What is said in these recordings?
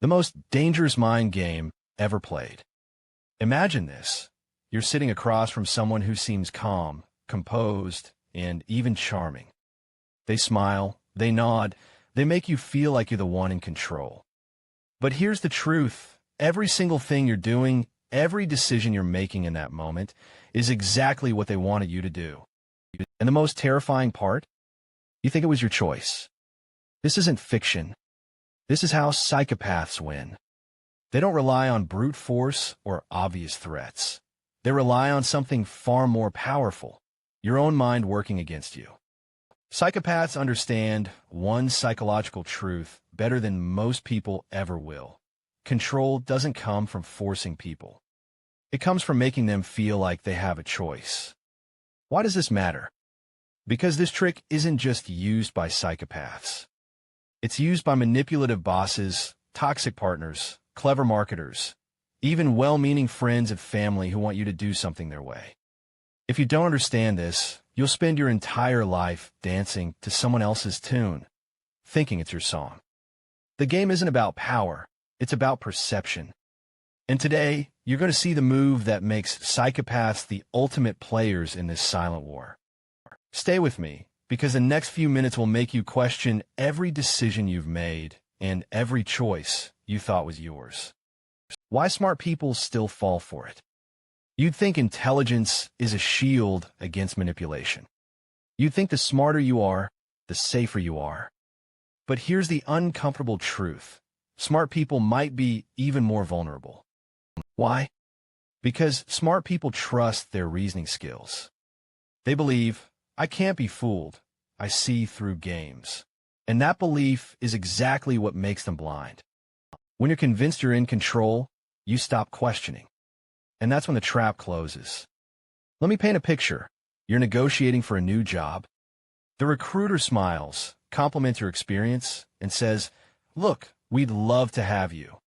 The most dangerous mind game ever played. Imagine this. You're sitting across from someone who seems calm, composed, and even charming. They smile, they nod, they make you feel like you're the one in control. But here's the truth. Every single thing you're doing, every decision you're making in that moment is exactly what they wanted you to do. And the most terrifying part? You think it was your choice. This isn't fiction. This is how psychopaths win. They don't rely on brute force or obvious threats. They rely on something far more powerful, your own mind working against you. Psychopaths understand one psychological truth better than most people ever will. Control doesn't come from forcing people. It comes from making them feel like they have a choice. Why does this matter? Because this trick isn't just used by psychopaths. It's used by manipulative bosses, toxic partners, clever marketers, even well-meaning friends and family who want you to do something their way. If you don't understand this, you'll spend your entire life dancing to someone else's tune, thinking it's your song. The game isn't about power, it's about perception. And today, you're going to see the move that makes psychopaths the ultimate players in this silent war. Stay with me, because the next few minutes will make you question every decision you've made and every choice you thought was yours. Why smart people still fall for it. You'd think intelligence is a shield against manipulation. You'd think the smarter you are, the safer you are. But here's the uncomfortable truth. Smart people might be even more vulnerable. Why? Because smart people trust their reasoning skills. They believe, I can't be fooled. I see through games. And that belief is exactly what makes them blind. When you're convinced you're in control, you stop questioning. And that's when the trap closes. Let me paint a picture. You're negotiating for a new job. The recruiter smiles, compliments your experience, and says, look, we'd love to have you.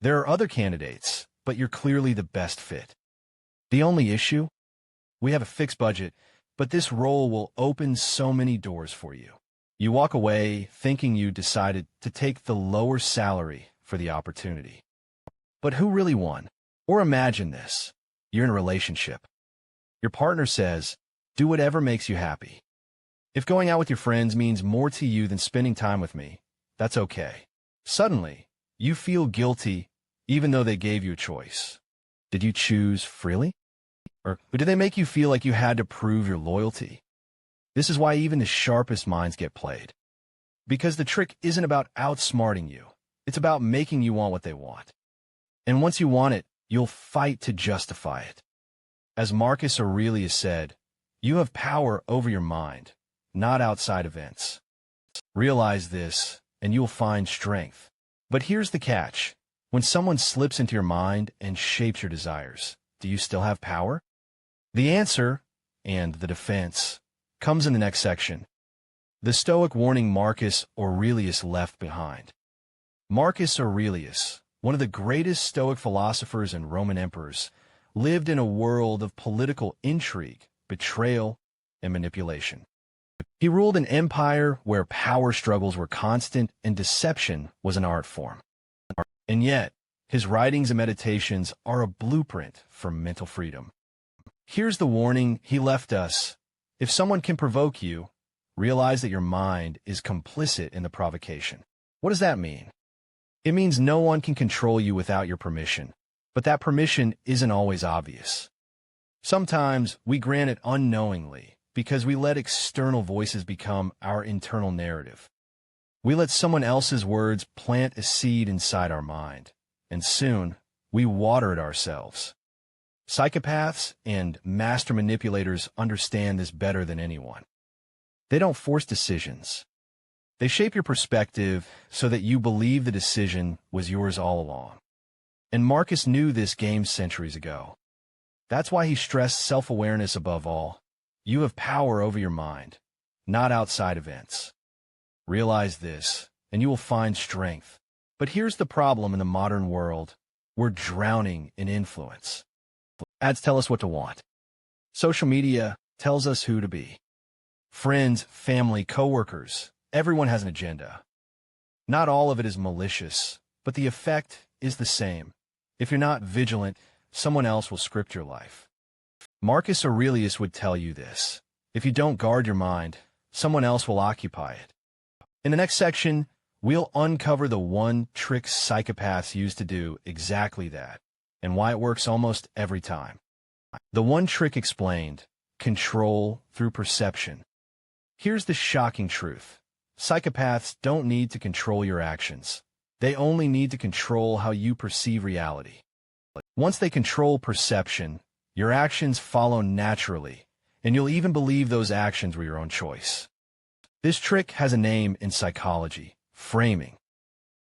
There are other candidates, but you're clearly the best fit. The only issue? We have a fixed budget, but this role will open so many doors for you. You walk away thinking you decided to take the lower salary for the opportunity. But who really won? Or imagine this. You're in a relationship. Your partner says, do whatever makes you happy. If going out with your friends means more to you than spending time with me, that's okay. Suddenly, you feel guilty even though they gave you a choice. Did you choose freely? Or did they make you feel like you had to prove your loyalty? This is why even the sharpest minds get played. Because the trick isn't about outsmarting you. It's about making you want what they want. And once you want it, you'll fight to justify it. As Marcus Aurelius said, you have power over your mind, not outside events. Realize this, and you'll find strength. But here's the catch. When someone slips into your mind and shapes your desires, do you still have power? The answer, and the defense, comes in the next section. The Stoic warning Marcus Aurelius left behind. Marcus Aurelius, one of the greatest Stoic philosophers and Roman emperors, lived in a world of political intrigue, betrayal, and manipulation. He ruled an empire where power struggles were constant and deception was an art form. And yet, his writings and meditations are a blueprint for mental freedom. Here's the warning he left us. If someone can provoke you, realize that your mind is complicit in the provocation. What does that mean? It means no one can control you without your permission, but that permission isn't always obvious. Sometimes we grant it unknowingly because we let external voices become our internal narrative. We let someone else's words plant a seed inside our mind, and soon we water it ourselves. Psychopaths and master manipulators understand this better than anyone. They don't force decisions. They shape your perspective so that you believe the decision was yours all along. And Marcus knew this game centuries ago. That's why he stressed self-awareness above all. You have power over your mind, not outside events. Realize this, and you will find strength. But here's the problem in the modern world. We're drowning in influence. Ads tell us what to want. Social media tells us who to be. Friends, family, coworkers, everyone has an agenda. Not all of it is malicious, but the effect is the same. If you're not vigilant, someone else will script your life. Marcus Aurelius would tell you this. If you don't guard your mind, someone else will occupy it. In the next section, we'll uncover the one trick psychopaths use to do exactly that, and why it works almost every time. The one trick explained: control through perception. Here's the shocking truth. Psychopaths don't need to control your actions. They only need to control how you perceive reality. Once they control perception, your actions follow naturally, and you'll even believe those actions were your own choice. This trick has a name in psychology: framing.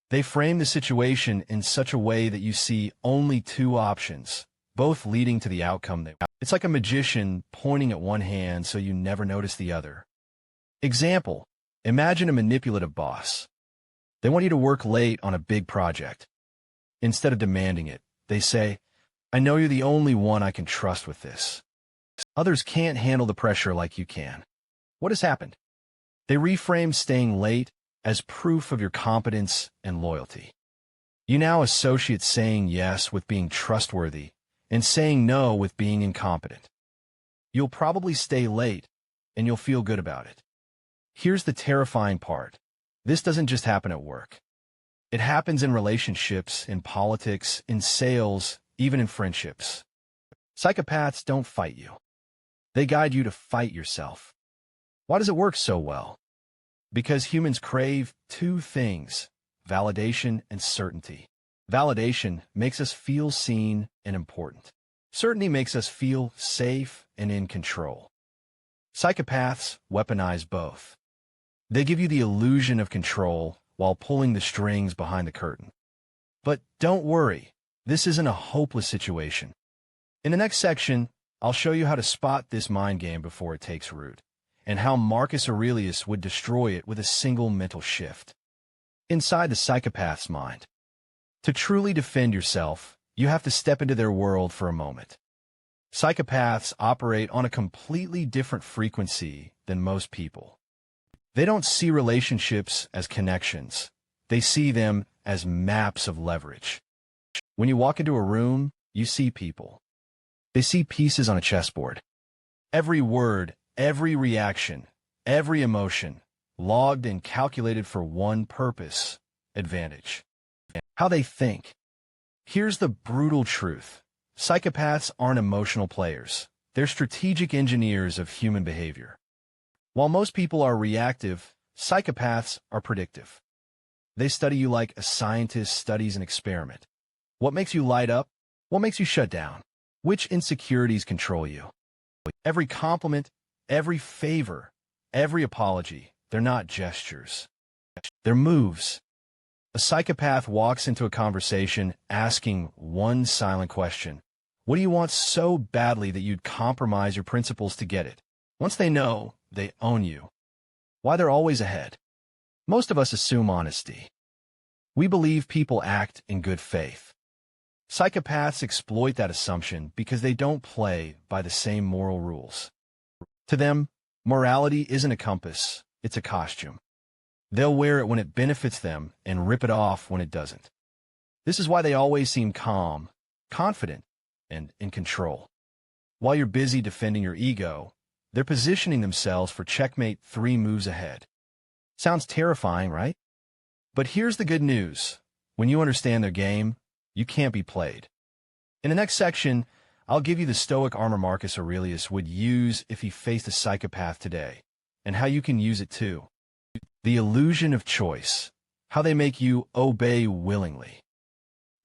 They frame the situation in such a way that you see only two options, both leading to the outcome they want. It's like a magician pointing at one hand so you never notice the other. Example: imagine a manipulative boss. They want you to work late on a big project. Instead of demanding it, they say, "I know you're the only one I can trust with this." Others can't handle the pressure like you can. What has happened? They reframe staying late as proof of your competence and loyalty. You now associate saying yes with being trustworthy and saying no with being incompetent. You'll probably stay late, and you'll feel good about it. Here's the terrifying part. This doesn't just happen at work. It happens in relationships, in politics, in sales, even in friendships. Psychopaths don't fight you. They guide you to fight yourself. Why does it work so well? Because humans crave two things: validation and certainty. Validation makes us feel seen and important. Certainty makes us feel safe and in control. Psychopaths weaponize both. They give you the illusion of control while pulling the strings behind the curtain. But don't worry, this isn't a hopeless situation. In the next section, I'll show you how to spot this mind game before it takes root, and how Marcus Aurelius would destroy it with a single mental shift. Inside the psychopath's mind. To truly defend yourself, you have to step into their world for a moment. Psychopaths operate on a completely different frequency than most people. They don't see relationships as connections. They see them as maps of leverage. When you walk into a room, you see people. They see pieces on a chessboard. Every word, every reaction, every emotion, logged and calculated for one purpose: advantage. How they think. Here's the brutal truth. Psychopaths aren't emotional players. They're strategic engineers of human behavior. While most people are reactive, psychopaths are predictive. They study you like a scientist studies an experiment. What makes you light up? What makes you shut down? Which insecurities control you? Every compliment, every favor, every apology, they're not gestures. They're moves. A psychopath walks into a conversation asking one silent question: what do you want so badly that you'd compromise your principles to get it? Once they know, they own you. Why they're always ahead? Most of us assume honesty. We believe people act in good faith. Psychopaths exploit that assumption because they don't play by the same moral rules. To them, morality isn't a compass, it's a costume. They'll wear it when it benefits them and rip it off when it doesn't. This is why they always seem calm, confident, and in control. While you're busy defending your ego, they're positioning themselves for checkmate 3 moves ahead. Sounds terrifying, right? But here's the good news. When you understand their game, you can't be played. In the next section, I'll give you the Stoic armor Marcus Aurelius would use if he faced a psychopath today, and how you can use it too. The illusion of choice. How they make you obey willingly.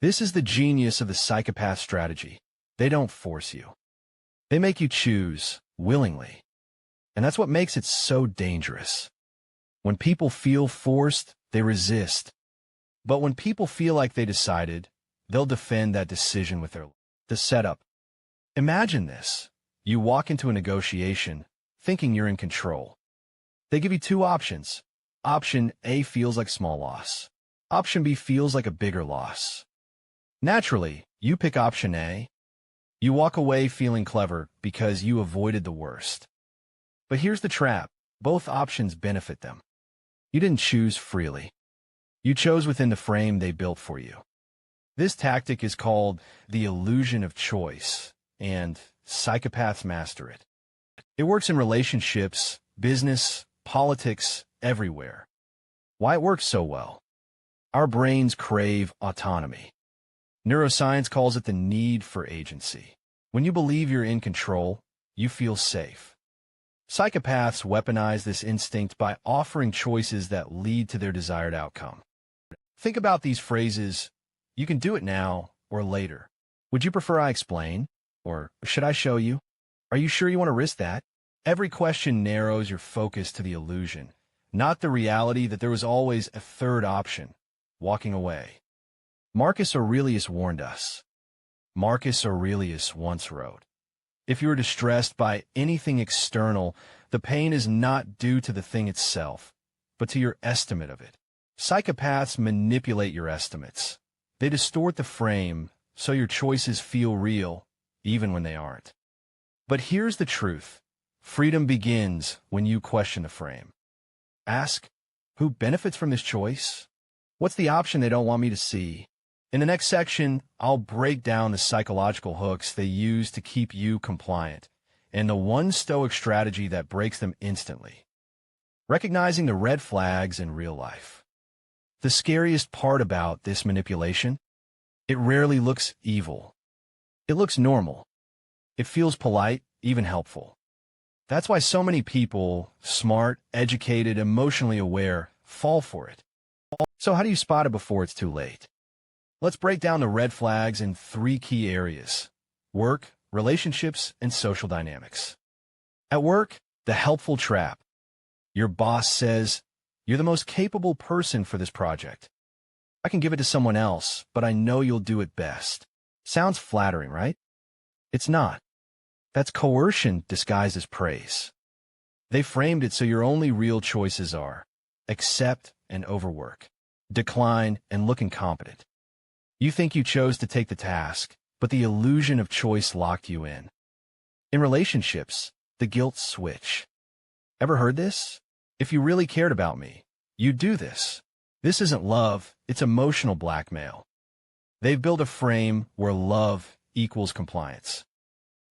This is the genius of the psychopath strategy. They don't force you. They make you choose willingly. And that's what makes it so dangerous. When people feel forced, they resist. But when people feel like they decided, they'll defend that decision with their life. The setup. Imagine this. You walk into a negotiation thinking you're in control. They give you 2 options. Option A feels like small loss. Option B feels like a bigger loss. Naturally, you pick option A. You walk away feeling clever because you avoided the worst. But here's the trap. Both options benefit them. You didn't choose freely. You chose within the frame they built for you. This tactic is called the illusion of choice, and psychopaths master it. It works in relationships, business, politics, everywhere. Why it works so well? Our brains crave autonomy. Neuroscience calls it the need for agency. When you believe you're in control, you feel safe. Psychopaths weaponize this instinct by offering choices that lead to their desired outcome. Think about these phrases: you can do it now or later. Would you prefer I explain? Or should I show you? Are you sure you want to risk that? Every question narrows your focus to the illusion, not the reality that there was always a third option: walking away. Marcus Aurelius warned us. Marcus Aurelius once wrote, "If you are distressed by anything external, the pain is not due to the thing itself, but to your estimate of it." Psychopaths manipulate your estimates. They distort the frame so your choices feel real, even when they aren't. But here's the truth. Freedom begins when you question the frame. Ask, who benefits from this choice? What's the option they don't want me to see? In the next section, I'll break down the psychological hooks they use to keep you compliant, and the one Stoic strategy that breaks them instantly. Recognizing the red flags in real life. The scariest part about this manipulation? It rarely looks evil. It looks normal. It feels polite, even helpful. That's why so many people, smart, educated, emotionally aware, fall for it. So how do you spot it before it's too late? Let's break down the red flags in 3 key areas: work, relationships, and social dynamics. At work, the helpful trap. Your boss says, "You're the most capable person for this project. I can give it to someone else, but I know you'll do it best." Sounds flattering, right? It's not. That's coercion disguised as praise. They framed it so your only real choices are accept and overwork, decline and look incompetent. You think you chose to take the task, but the illusion of choice locked you in. In relationships, the guilt switch. Ever heard this? If you really cared about me, you'd do this. This isn't love, it's emotional blackmail. They've built a frame where love equals compliance.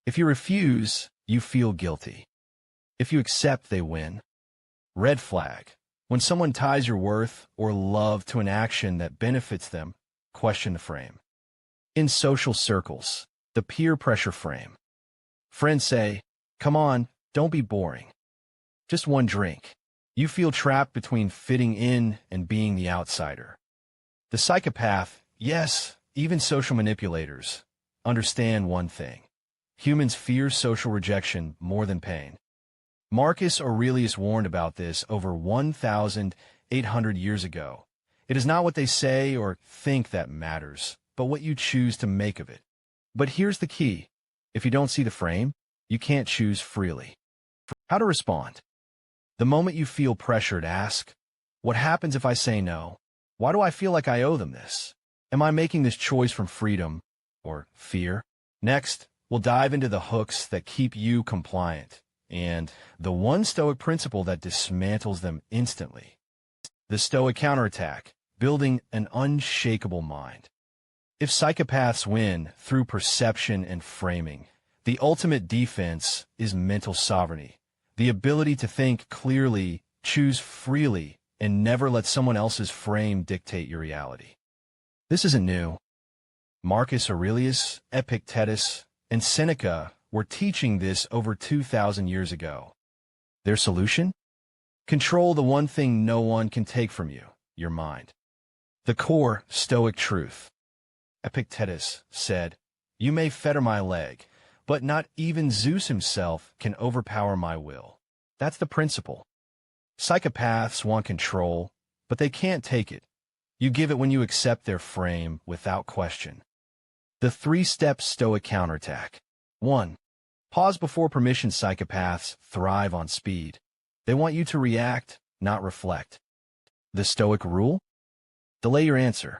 If you refuse, you feel guilty. If you accept, they win. Red flag. When someone ties your worth or love to an action that benefits them, question the frame. In social circles, the peer pressure frame. Friends say, "Come on, don't be boring. Just one drink." You feel trapped between fitting in and being the outsider. The psychopath, yes, even social manipulators, understand one thing. Humans fear social rejection more than pain. Marcus Aurelius warned about this over 1,800 years ago. It is not what they say or think that matters, but what you choose to make of it. But here's the key. If you don't see the frame, you can't choose freely. How to respond? The moment you feel pressured, ask, what happens if I say no? Why do I feel like I owe them this? Am I making this choice from freedom or fear? Next, we'll dive into the hooks that keep you compliant and the one Stoic principle that dismantles them instantly. The Stoic counterattack, building an unshakable mind. If psychopaths win through perception and framing, the ultimate defense is mental sovereignty, the ability to think clearly, choose freely, and never let someone else's frame dictate your reality. This isn't new. Marcus Aurelius, Epictetus, and Seneca were teaching this over 2,000 years ago. Their solution? Control the one thing no one can take from you, your mind. The core Stoic truth. Epictetus said, "You may fetter my leg, but not even Zeus himself can overpower my will." That's the principle. Psychopaths want control, but they can't take it. You give it when you accept their frame without question. The 3-step Stoic counterattack. 1. Pause before permission. Psychopaths thrive on speed. They want you to react, not reflect. The Stoic rule? Delay your answer.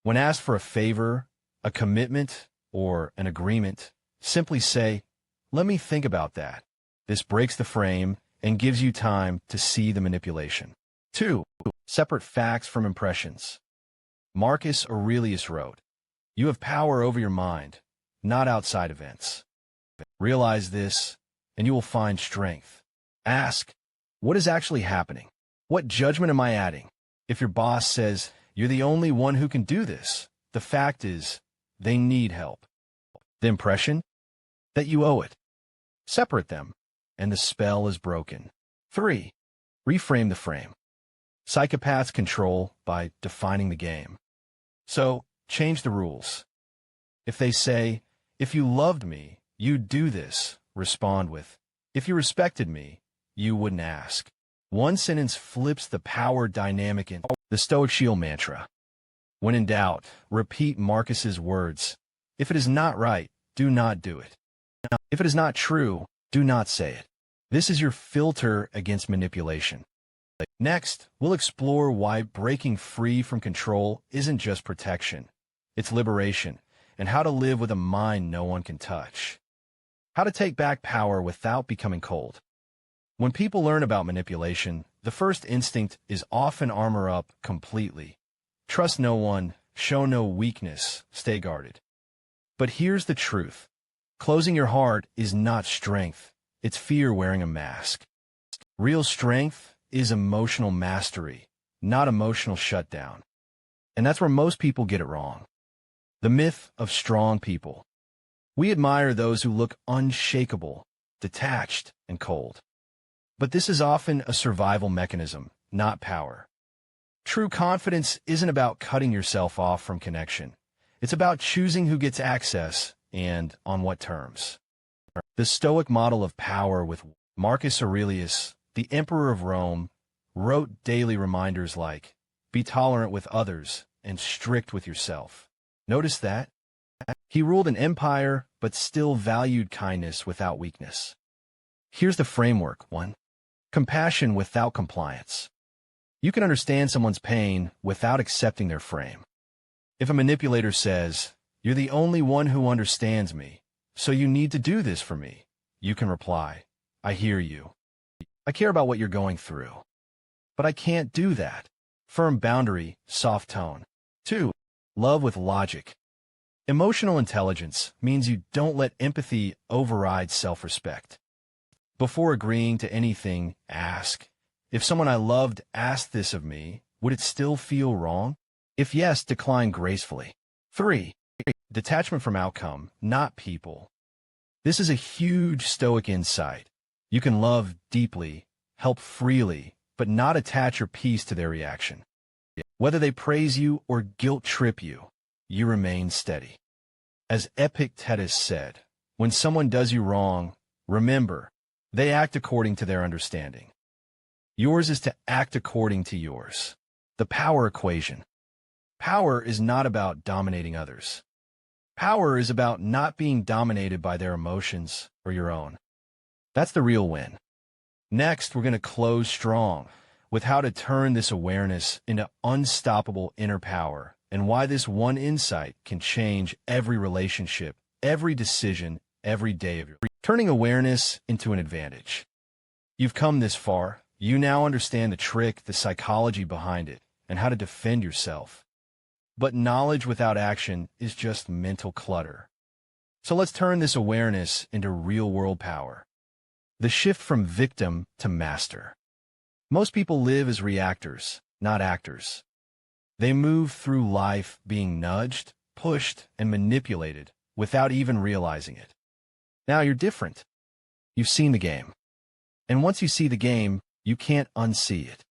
When asked for a favor, a commitment, or an agreement, simply say, "Let me think about that." This breaks the frame and gives you time to see the manipulation. 2. Separate facts from impressions. Marcus Aurelius wrote, "You have power over your mind, not outside events. Realize this, and you will find strength. Ask, what is actually happening? What judgment am I adding? If your boss says, you're the only one who can do this, the fact is, they need help. The impression? That you owe it. Separate them, and the spell is broken. 3. Reframe the frame. Psychopaths control by defining the game. So, change the rules. If they say, if you loved me, you'd do this, respond with, if you respected me, you wouldn't ask. One sentence flips the power dynamic in the Stoic shield mantra. When in doubt, repeat Marcus's words. If it is not right, do not do it. If it is not true, do not say it. This is your filter against manipulation. Next, we'll explore why breaking free from control isn't just protection. It's liberation, and how to live with a mind no one can touch. How to take back power without becoming cold. When people learn about manipulation, the first instinct is often armor up completely. Trust no one, show no weakness, stay guarded. But here's the truth. Closing your heart is not strength, it's fear wearing a mask. Real strength is emotional mastery, not emotional shutdown. And that's where most people get it wrong. The myth of strong people. We admire those who look unshakable, detached, and cold. But this is often a survival mechanism, not power. True confidence isn't about cutting yourself off from connection. It's about choosing who gets access and on what terms. The Stoic model of power with Marcus Aurelius, the Emperor of Rome, wrote daily reminders like, be tolerant with others and strict with yourself. Notice that? He ruled an empire, but still valued kindness without weakness. Here's the framework. 1. Compassion without compliance. You can understand someone's pain without accepting their frame. If a manipulator says, you're the only one who understands me, so you need to do this for me, you can reply, I hear you. I care about what you're going through. But I can't do that. Firm boundary, soft tone. 2. Love with logic. Emotional intelligence means you don't let empathy override self-respect. Before agreeing to anything, ask, if someone I loved asked this of me, would it still feel wrong? If yes, decline gracefully. 3. Detachment from outcome, not people. This is a huge Stoic insight. You can love deeply, help freely, but not attach your peace to their reaction. Whether they praise you or guilt-trip you, you remain steady. As Epictetus said, when someone does you wrong, remember, they act according to their understanding. Yours is to act according to yours. The power equation. Power is not about dominating others. Power is about not being dominated by their emotions or your own. That's the real win. Next, we're going to close strong with how to turn this awareness into unstoppable inner power and why this one insight can change every relationship, every decision, every day of your life. Turning awareness into an advantage. You've come this far. You now understand the trick, the psychology behind it, and how to defend yourself. But knowledge without action is just mental clutter. So let's turn this awareness into real-world power. The shift from victim to master. Most people live as reactors, not actors. They move through life being nudged, pushed, and manipulated without even realizing it. Now you're different. You've seen the game. And once you see the game, you can't unsee it.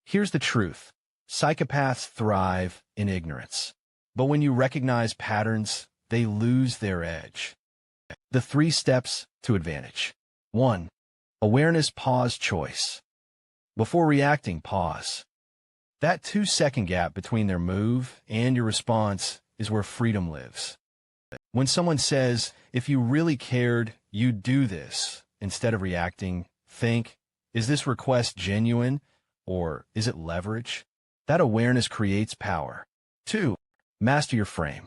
Here's the truth. Psychopaths thrive in ignorance. But when you recognize patterns, they lose their edge. The 3 steps to advantage. 1. Awareness, pause, choice. Before reacting, pause. That 2-second gap between their move and your response is where freedom lives. When someone says, if you really cared, you'd do this, instead of reacting, think, is this request genuine or is it leverage? That awareness creates power. 2. Master your frame.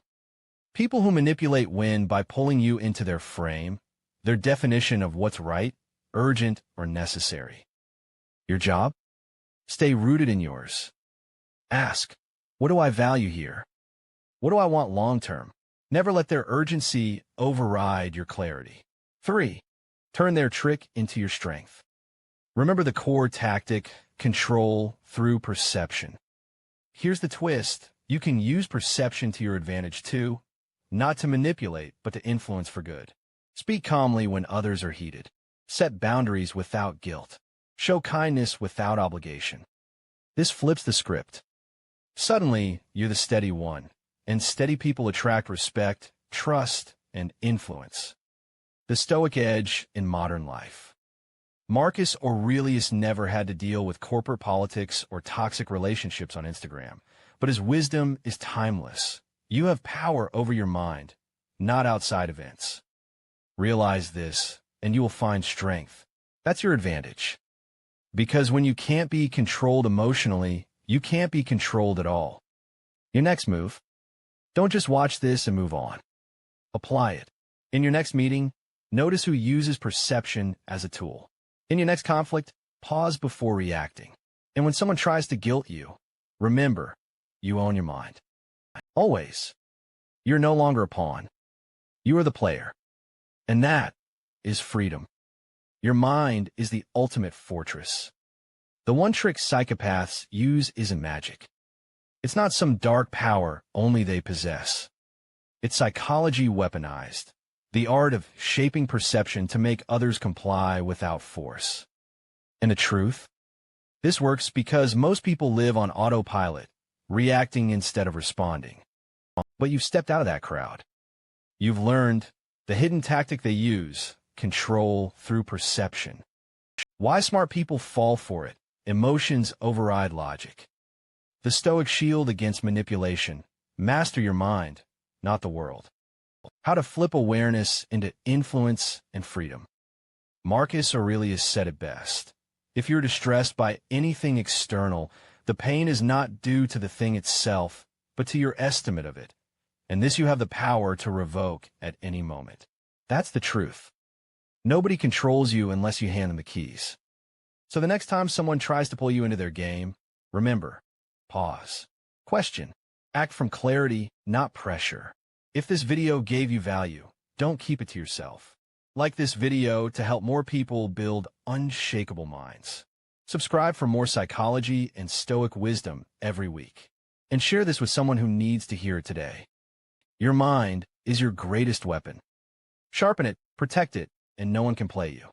People who manipulate win by pulling you into their frame, their definition of what's right, urgent, or necessary. Your job? Stay rooted in yours. Ask, what do I value here? What do I want long-term? Never let their urgency override your clarity. 3. Turn their trick into your strength. Remember the core tactic, control through perception. Here's the twist. You can use perception to your advantage too, not to manipulate, but to influence for good. Speak calmly when others are heated. Set boundaries without guilt. Show kindness without obligation. This flips the script. Suddenly, you're the steady one, and steady people attract respect, trust, and influence. The Stoic edge in modern life. Marcus Aurelius never had to deal with corporate politics or toxic relationships on Instagram, but his wisdom is timeless. You have power over your mind, not outside events. Realize this, and you will find strength. That's your advantage. Because when you can't be controlled emotionally, you can't be controlled at all. Your next move. Don't just watch this and move on. Apply it. In your next meeting, notice who uses perception as a tool. In your next conflict, pause before reacting. And when someone tries to guilt you, remember, you own your mind. Always. You're no longer a pawn. You are the player. And that is freedom. Your mind is the ultimate fortress. The one trick psychopaths use isn't magic. It's not some dark power only they possess. It's psychology weaponized. The art of shaping perception to make others comply without force. And the truth? This works because most people live on autopilot, reacting instead of responding. But you've stepped out of that crowd. You've learned the hidden tactic they use, control through perception. Why smart people fall for it? Emotions override logic. The Stoic shield against manipulation. Master your mind, not the world. How to flip awareness into influence and freedom. Marcus Aurelius said it best. If you're distressed by anything external, the pain is not due to the thing itself, but to your estimate of it. And this you have the power to revoke at any moment. That's the truth. Nobody controls you unless you hand them the keys. So the next time someone tries to pull you into their game, remember, pause, question, act from clarity, not pressure. If this video gave you value, don't keep it to yourself. Like this video to help more people build unshakable minds. Subscribe for more psychology and Stoic wisdom every week. And share this with someone who needs to hear it today. Your mind is your greatest weapon. Sharpen it, protect it, and no one can play you.